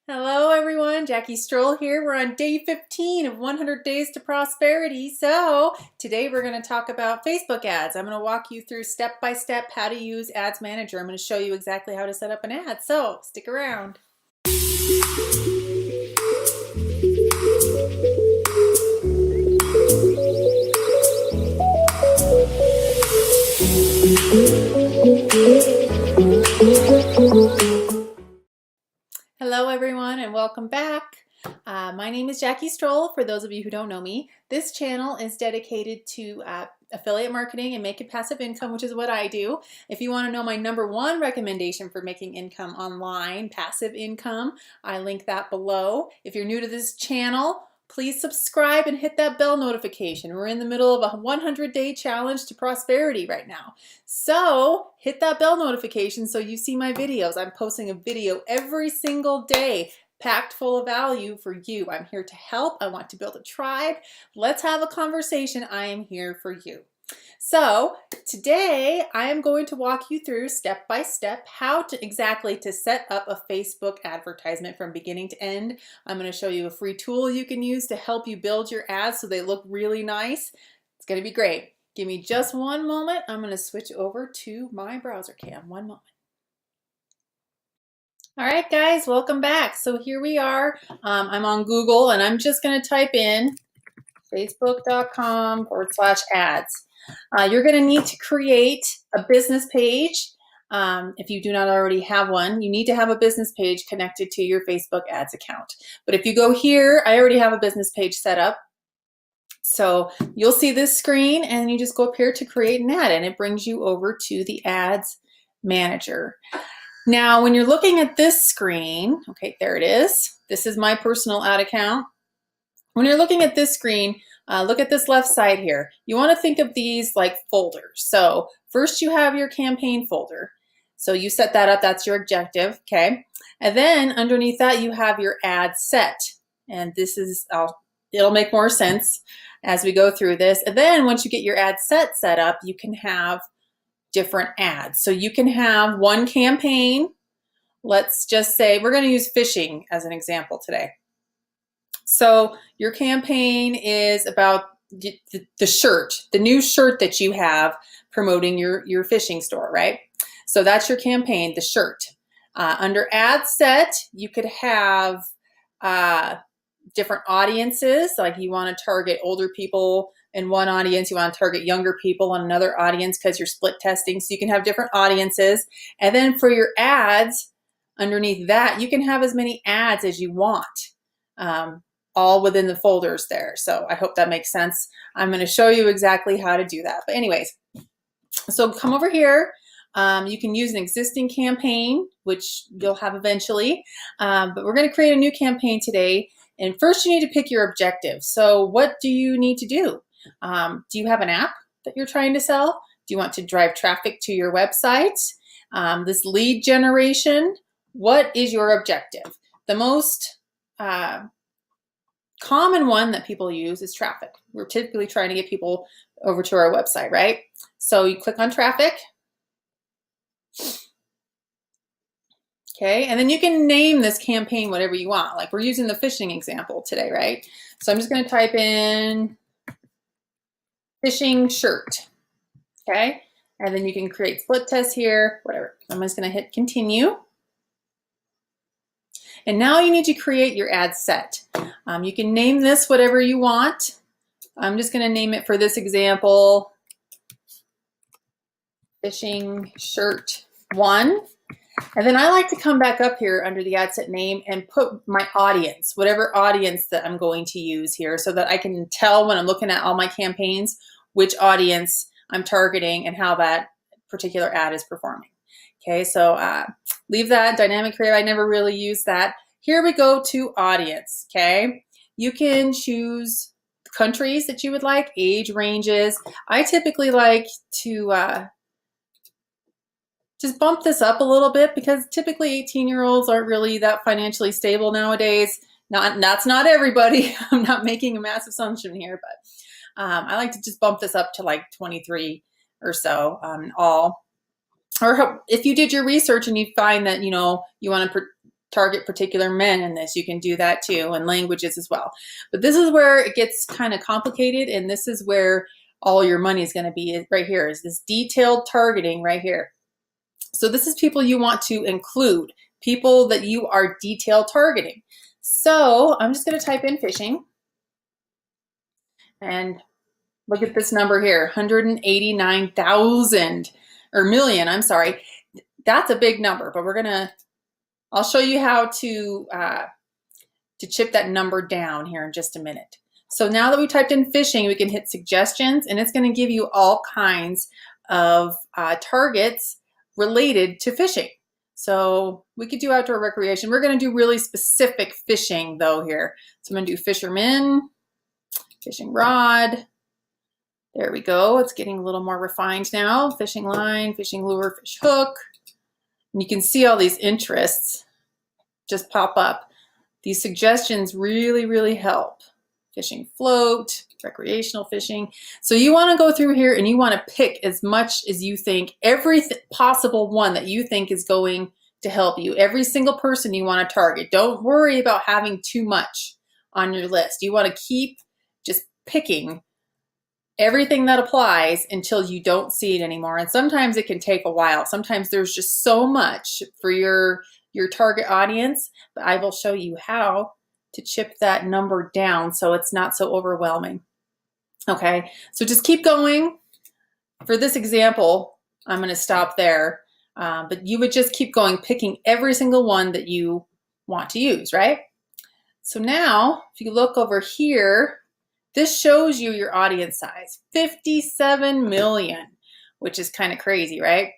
Hello everyone, Jackie Strohl here. We're on day 15 of 100 Days to Prosperity. So today we're going to talk about Facebook ads. I'm going to walk you through step by step how to use Ads Manager. I'm going to show you exactly how to set up an ad. So stick around. Hello everyone and welcome back. My name is Jackie Strohl, for those of you who don't know me. This channel is dedicated to affiliate marketing and making passive income, which is what I do. If you want to know my #1 recommendation for making income online, passive income, I link that below. If you're new to this channel, please subscribe and hit that bell notification. We're in the middle of a 100-day challenge to prosperity right now. So hit that bell notification so you see my videos. I'm posting a video every single day, packed full of value for you. I'm here to help. I want to build a tribe. Let's have a conversation. I am here for you. So today I am going to walk you through step by step how to exactly set up a Facebook advertisement from beginning to end. I'm going to show you a free tool you can use to help you build your ads so they look really nice. It's going to be great. Give me just one moment. I'm going to switch over to my browser cam. One moment. All right, guys, welcome back. So here we are. I'm on Google and I'm just going to type in facebook.com/ads. You're going to need to create a business page. If you do not already have one, you need to have a business page connected to your Facebook ads account. But if you go here, I already have a business page set up. So you'll see this screen and you just go up here to create an ad and it brings you over to the Ads Manager. Now, when you're looking at this screen, okay, there it is. This is my personal ad account. When you're looking at this screen, look at this left side here. You want to think of these like folders. So first you have your campaign folder. So you set that up, that's your objective, okay? And then underneath that you have your ad set. And this is, it'll make more sense as we go through this. And then once you get your ad set up, you can have different ads. So you can have one campaign. Let's just say we're going to use fishing as an example today. So your campaign is about the shirt, the new shirt that you have promoting your fishing store, right? So that's your campaign, the shirt. Under ad set, you could have different audiences, like you want to target older people in one audience, you want to target younger people on another audience because you're split testing, so you can have different audiences. And then for your ads, underneath that, you can have as many ads as you want, all within the folders there. So I hope that makes sense. I'm going to show you exactly how to do that. But anyways, so come over here. You can use an existing campaign, which you'll have eventually, but we're going to create a new campaign today. And first you need to pick your objective. So what do you need to do? Do you have an app that you're trying to sell? Do you want to drive traffic to your website? This lead generation, what is your objective? The most common one that people use is traffic. We're typically trying to get people over to our website, right? So you click on traffic. Okay, and then you can name this campaign whatever you want. Like we're using the fishing example today, right? So I'm just going to type in fishing shirt. Okay, and then you can create split tests here, whatever. I'm just going to hit continue. And now you need to create your ad set. You can name this whatever you want. I'm just going to name it for this example, fishing shirt 1. And then I like to come back up here under the ad set name and put my audience, whatever audience that I'm going to use here, so that I can tell when I'm looking at all my campaigns which audience I'm targeting and how that particular ad is performing. Okay, so leave that dynamic creative. I never really use that. Here we go to audience. Okay, you can choose countries that you would like, age ranges. I typically like to just bump this up a little bit because typically 18-year-olds aren't really that financially stable nowadays. That's not everybody. I'm not making a massive assumption here, but I like to just bump this up to like 23 or so all. Or if you did your research and you find that, you know, you want to target particular men in this. You can do that too, and languages as well. But this is where it gets kind of complicated, and this is where all your money is going to be right here, is this detailed targeting right here. So this is people you want to include, people that you are detailed targeting. So I'm just going to type in fishing, and look at this number here, 189,000 or million, I'm sorry. That's a big number, but I'll show you how to chip that number down here in just a minute. So now that we typed in fishing, we can hit suggestions, and it's going to give you all kinds of targets related to fishing. So we could do outdoor recreation. We're going to do really specific fishing though here. So I'm going to do fishermen, fishing rod. There we go. It's getting a little more refined now. Fishing line, fishing lure, fish hook. And you can see all these interests just pop up. These suggestions really, really help. Fishing float, recreational fishing. So you want to go through here and you want to pick as much as you think, every possible one that you think is going to help you. Every single person you want to target. Don't worry about having too much on your list. You want to keep just picking everything that applies until you don't see it anymore. And sometimes it can take a while. Sometimes there's just so much for your target audience, but I will show you how to chip that number down so it's not so overwhelming. Okay, so just keep going. For this example, I'm going to stop there, but you would just keep going, picking every single one that you want to use, right? So now, if you look over here, this shows you your audience size, 57 million, which is kind of crazy, right?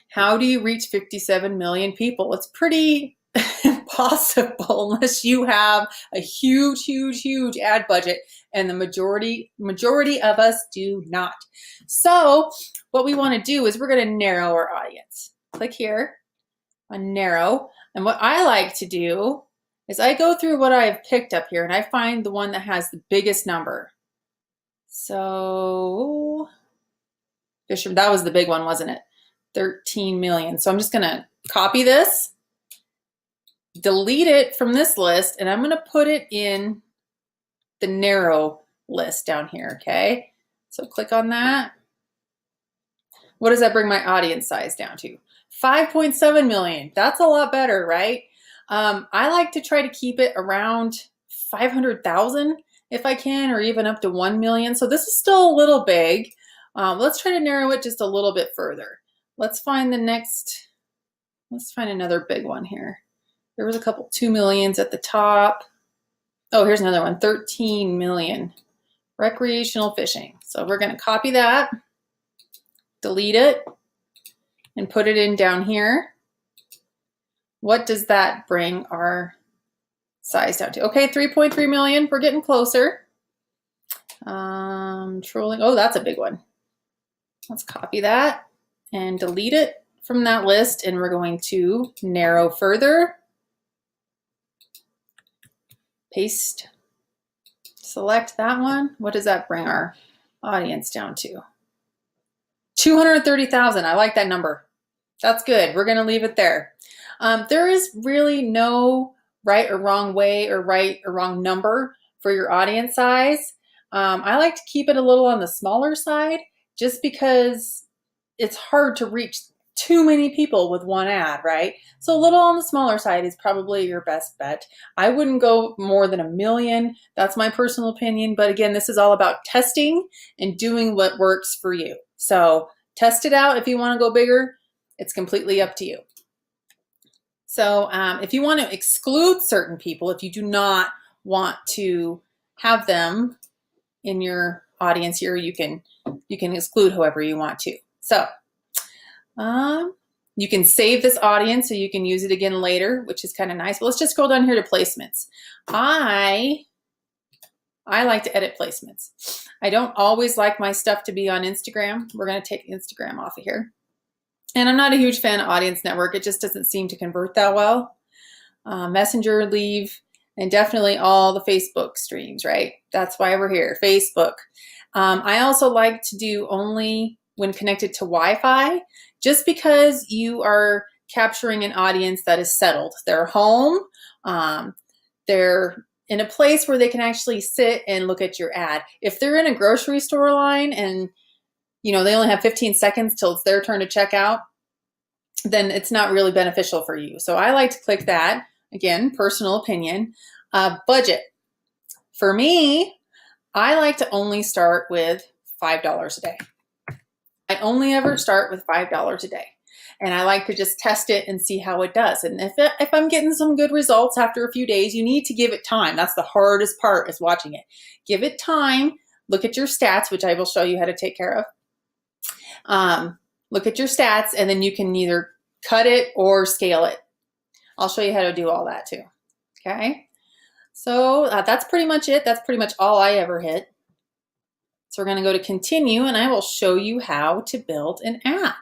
How do you reach 57 million people? It's pretty impossible unless you have a huge, huge, huge ad budget, and the majority of us do not. So what we want to do is we're going to narrow our audience. Click here on narrow, and what I like to do is I go through what I have picked up here and I find the one that has the biggest number. So Fisher, that was the big one, wasn't it? 13 million. So I'm just going to copy this, delete it from this list, and I'm going to put it in the narrow list down here, okay? So click on that. What does that bring my audience size down to? 5.7 million. That's a lot better, right? I like to try to keep it around 500,000 if I can, or even up to 1 million. So this is still a little big. Let's try to narrow it just a little bit further. Let's find another big one here. There was a couple 2 millions at the top. Oh, here's another one, 13 million. Recreational fishing. So we're going to copy that, delete it, and put it in down here. What does that bring our size down to? Okay, 3.3 million. We're getting closer. Trolling. Oh, that's a big one. Let's copy that and delete it from that list, and we're going to narrow further. Paste. Select that one. What does that bring our audience down to? 230,000. I like that number. That's good. We're going to leave it there. There is really no right or wrong way or right or wrong number for your audience size. I like to keep it a little on the smaller side just because it's hard to reach too many people with one ad, right? So a little on the smaller side is probably your best bet. I wouldn't go more than 1 million. That's my personal opinion. But again, this is all about testing and doing what works for you. So test it out. If you want to go bigger, it's completely up to you. So if you want to exclude certain people, if you do not want to have them in your audience here, you can exclude whoever you want to. So you can save this audience so you can use it again later, which is kind of nice. But let's just scroll down here to placements. I like to edit placements. I don't always like my stuff to be on Instagram. We're going to take Instagram off of here. And I'm not a huge fan of Audience Network. It just doesn't seem to convert that well. Messenger, leave, and definitely all the Facebook streams, right? That's why we're here, Facebook. I also like to do only when connected to Wi-Fi, just because you are capturing an audience that is settled. They're home. They're in a place where they can actually sit and look at your ad. If they're in a grocery store line and they only have 15 seconds till it's their turn to check out, then it's not really beneficial for you. So I like to click that. Again, personal opinion. Budget. For me, I like to only start with $5 a day. I only ever start with $5 a day. And I like to just test it and see how it does. And if I'm getting some good results after a few days, you need to give it time. That's the hardest part, is watching it. Give it time. Look at your stats, which I will show you how to take care of. Look at your stats, and then you can either cut it or scale it. I'll show you how to do all that too. Okay. So that's pretty much it. That's pretty much all I ever hit. So we're going to go to continue, and I will show you how to build an ad.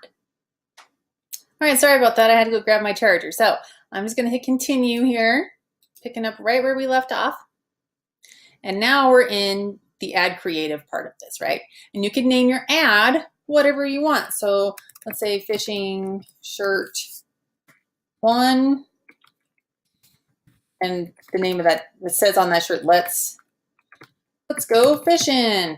All right, sorry about that. I had to go grab my charger. So I'm just going to hit continue here, picking up right where we left off. And now we're in the ad creative part of this, right? And you can name your ad whatever you want. So let's say fishing shirt 1. And the name of that, it says on that shirt, let's go fishing.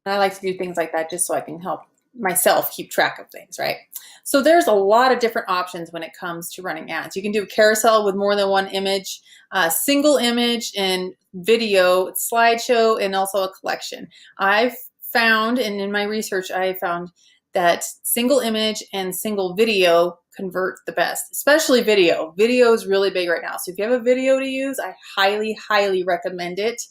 And I like to do things like that just so I can help myself keep track of things, right? So there's a lot of different options when it comes to running ads. You can do a carousel with more than one image, single image and video, slideshow, and also a collection. I've found, and in my research, I found that single image and single video convert the best, especially video. Video is really big right now. So if you have a video to use, I highly, highly recommend it.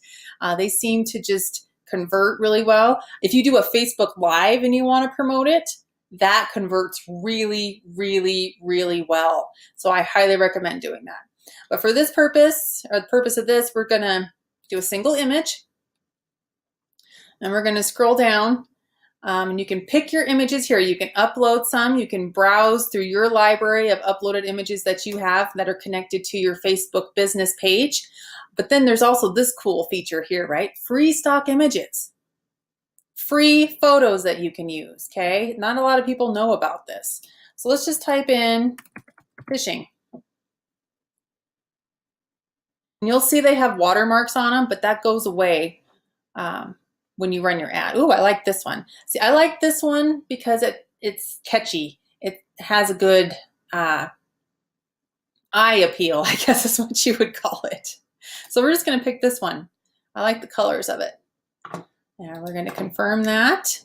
They seem to just convert really well. If you do a Facebook Live and you want to promote it, that converts really, really, really well. So I highly recommend doing that. But for this purpose, or the purpose of this, we're going to do a single image. And we're going to scroll down. And you can pick your images here. You can upload some. You can browse through your library of uploaded images that you have that are connected to your Facebook business page. But then there's also this cool feature here, right? Free stock images. Free photos that you can use, okay? Not a lot of people know about this. So let's just type in fishing. And you'll see they have watermarks on them, but that goes away when you run your ad. Ooh, I like this one. See, I like this one because it's catchy. It has a good eye appeal, I guess is what you would call it. So we're just going to pick this one. I like the colors of it. And we're going to confirm that.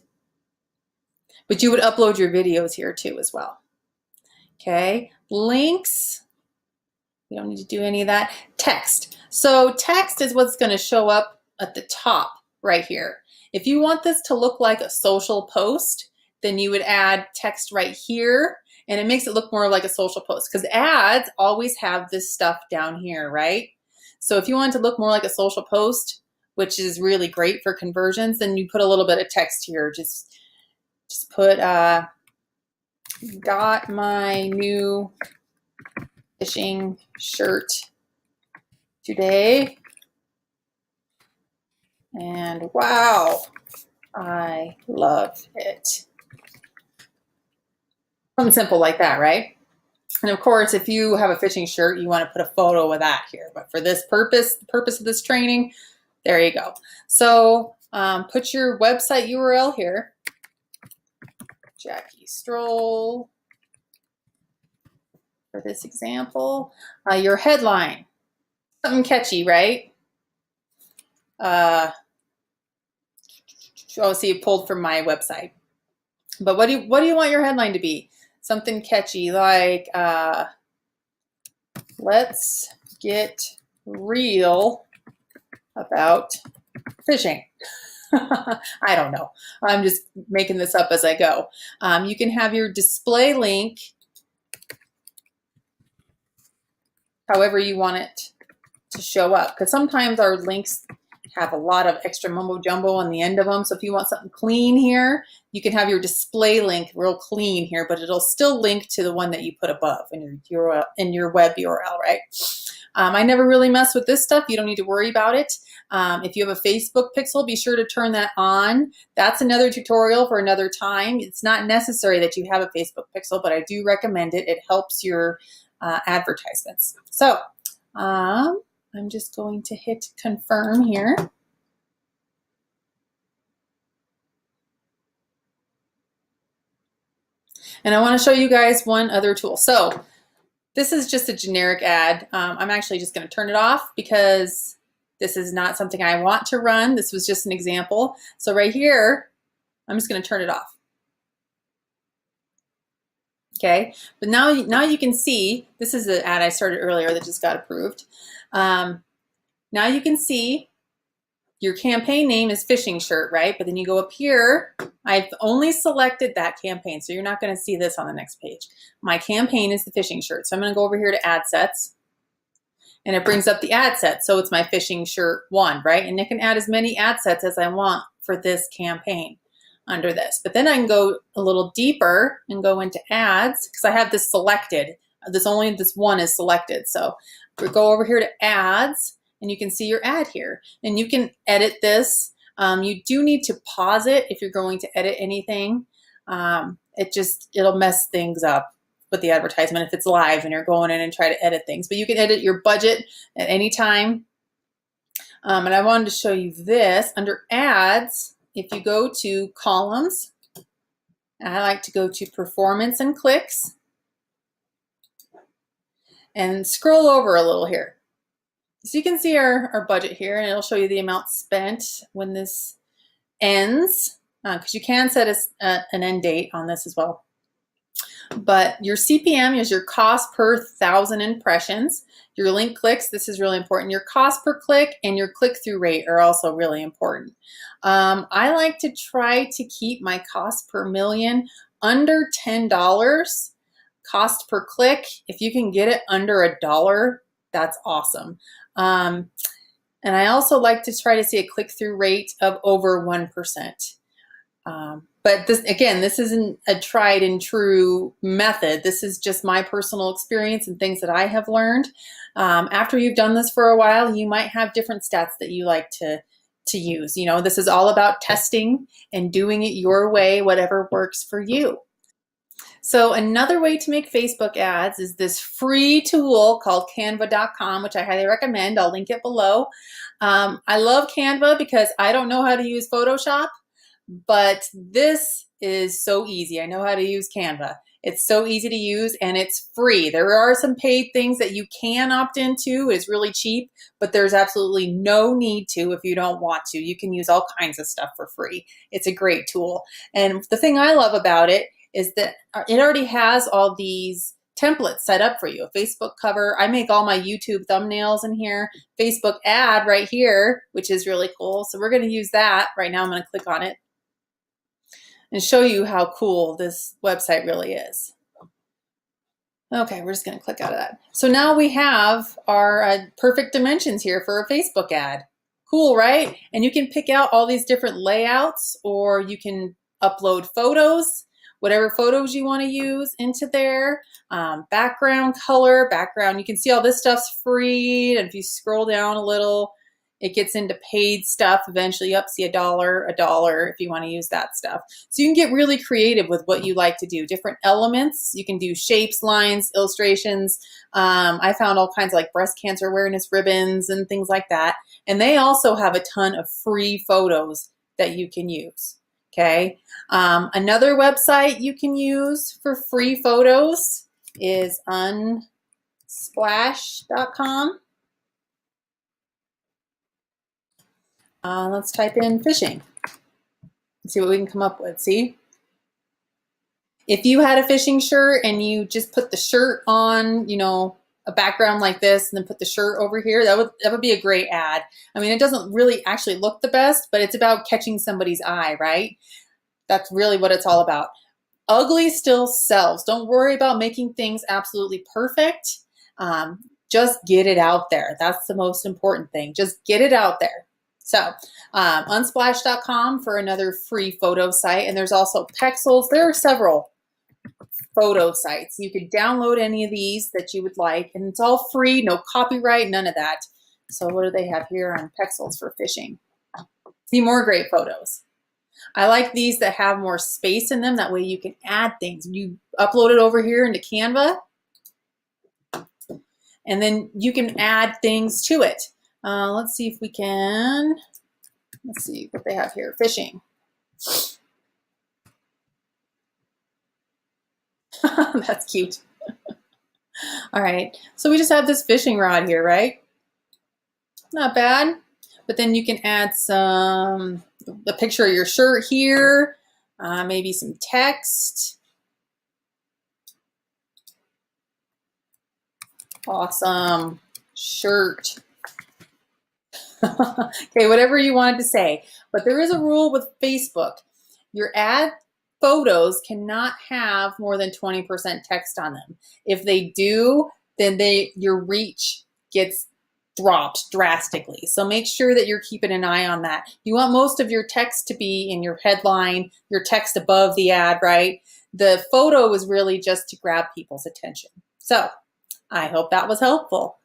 But you would upload your videos here too as well. Okay, links. We don't need to do any of that. Text. So text is what's going to show up at the top right here. If you want this to look like a social post, then you would add text right here, and it makes it look more like a social post because ads always have this stuff down here, right? So if you want it to look more like a social post, which is really great for conversions, then you put a little bit of text here. Just put, got my new fishing shirt today. And wow, I love it. Something simple like that, right? And of course, if you have a fishing shirt, you want to put a photo of that here. But for this purpose, the purpose of this training, there you go. So put your website URL here. Jackie Strohl. For this example, your headline. Something catchy, right? Oh, see, it pulled from my website. But what do you want your headline to be? Something catchy like let's get real about fishing. I don't know. I'm just making this up as I go. You can have your display link however you want it to show up, because sometimes our links have a lot of extra mumbo jumbo on the end of them. So if you want something clean here, you can have your display link real clean here, but it'll still link to the one that you put above in your web URL, right? I never really mess with this stuff. You don't need to worry about it. If you have a Facebook pixel, be sure to turn that on. That's another tutorial for another time. It's not necessary that you have a Facebook pixel, but I do recommend it. It helps your advertisements. So I'm just going to hit confirm here. And I want to show you guys one other tool. So this is just a generic ad. I'm actually just going to turn it off because this is not something I want to run. This was just an example. So right here, I'm just going to turn it off. Okay, but now you can see, this is the ad I started earlier that just got approved. Now you can see your campaign name is fishing shirt, right? But then you go up here, I've only selected that campaign, so you're not going to see this on the next page. My campaign is the fishing shirt, so I'm going to go over here to ad sets, and it brings up the ad set. So it's my fishing shirt 1, right? And I can add as many ad sets as I want for this campaign under this. But then I can go a little deeper and go into ads because I have this selected. This one is selected. So we go over here to ads, and you can see your ad here, and you can edit this. You do need to pause it if you're going to edit anything. It'll mess things up with the advertisement if it's live and you're going in and try to edit things. But you can edit your budget at any time. And I wanted to show you this under ads. If you go to columns, I like to go to performance and clicks and scroll over a little here. So you can see our budget here, and it'll show you the amount spent when this ends, because you can set an end date on this as well. But your CPM is your cost per 1,000 impressions. Your link clicks, this is really important. Your cost per click and your click-through rate are also really important. I like to try to keep my cost per million under $10. Cost per click, if you can get it under $1, that's awesome. And I also like to try to see a click-through rate of over 1%. But this isn't a tried and true method. This is just my personal experience and things that I have learned. After you've done this for a while, you might have different stats that you like to use. You know, this is all about testing and doing it your way, whatever works for you. So another way to make Facebook ads is this free tool called canva.com, which I highly recommend. I'll link it below. I love Canva because I don't know how to use Photoshop, but this is so easy. I know how to use Canva. It's so easy to use, and it's free. There are some paid things that you can opt into. It's really cheap, but there's absolutely no need to if you don't want to. You can use all kinds of stuff for free. It's a great tool. And the thing I love about it is that it already has all these templates set up for you. A Facebook cover. I make all my YouTube thumbnails in here. Facebook ad right here, which is really cool. So we're going to use that. Right now I'm going to click on it and show you how cool this website really is. Okay, we're just going to click out of that. So now we have our perfect dimensions here for a Facebook ad. Cool, right? And you can pick out all these different layouts, or you can upload photos, whatever photos you want to use into there. Background, color, background. You can see all this stuff's free. And if you scroll down a little, it gets into paid stuff. Eventually up, see $1 if you want to use that stuff. So you can get really creative with what you like to do. Different elements. You can do shapes, lines, illustrations. I found all kinds of like breast cancer awareness ribbons and things like that. And they also have a ton of free photos that you can use. Okay. Another website you can use for free photos is unsplash.com. Let's type in fishing and see what we can come up with. See? If you had a fishing shirt and you just put the shirt on, you know, a background like this and then put the shirt over here, that would be a great ad. I mean, it doesn't really actually look the best, but it's about catching somebody's eye, right? That's really what it's all about. Ugly still sells. Don't worry about making things absolutely perfect. Just get it out there. That's the most important thing. Just get it out there. So unsplash.com for another free photo site. And there's also Pexels. There are several photo sites. You could download any of these that you would like. And it's all free, no copyright, none of that. So what do they have here on Pexels for fishing? See more great photos. I like these that have more space in them. That way you can add things. You upload it over here into Canva, and then you can add things to it. Let's see if we can, let's see what they have here. Fishing. That's cute. All right, so we just have this fishing rod here, right? Not bad. But then you can add the picture of your shirt here, maybe some text. Awesome. Shirt. Okay, whatever you wanted to say. But there is a rule with Facebook. Your ad photos cannot have more than 20% text on them. If they do, then your reach gets dropped drastically. So make sure that you're keeping an eye on that. You want most of your text to be in your headline, your text above the ad, right? The photo is really just to grab people's attention. So I hope that was helpful.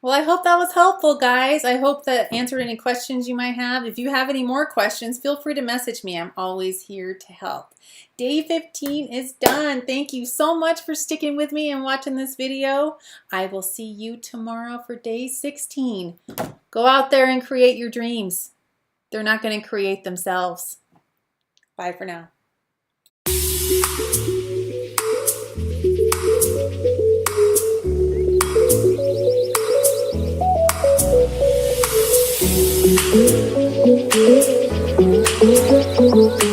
Well, I hope that was helpful, guys. I hope that answered any questions you might have. If you have any more questions, feel free to message me. I'm always here to help. Day 15 is done. Thank you so much for sticking with me and watching this video. I will see you tomorrow for day 16. Go out there and create your dreams. They're not going to create themselves. Bye for now. Thank you.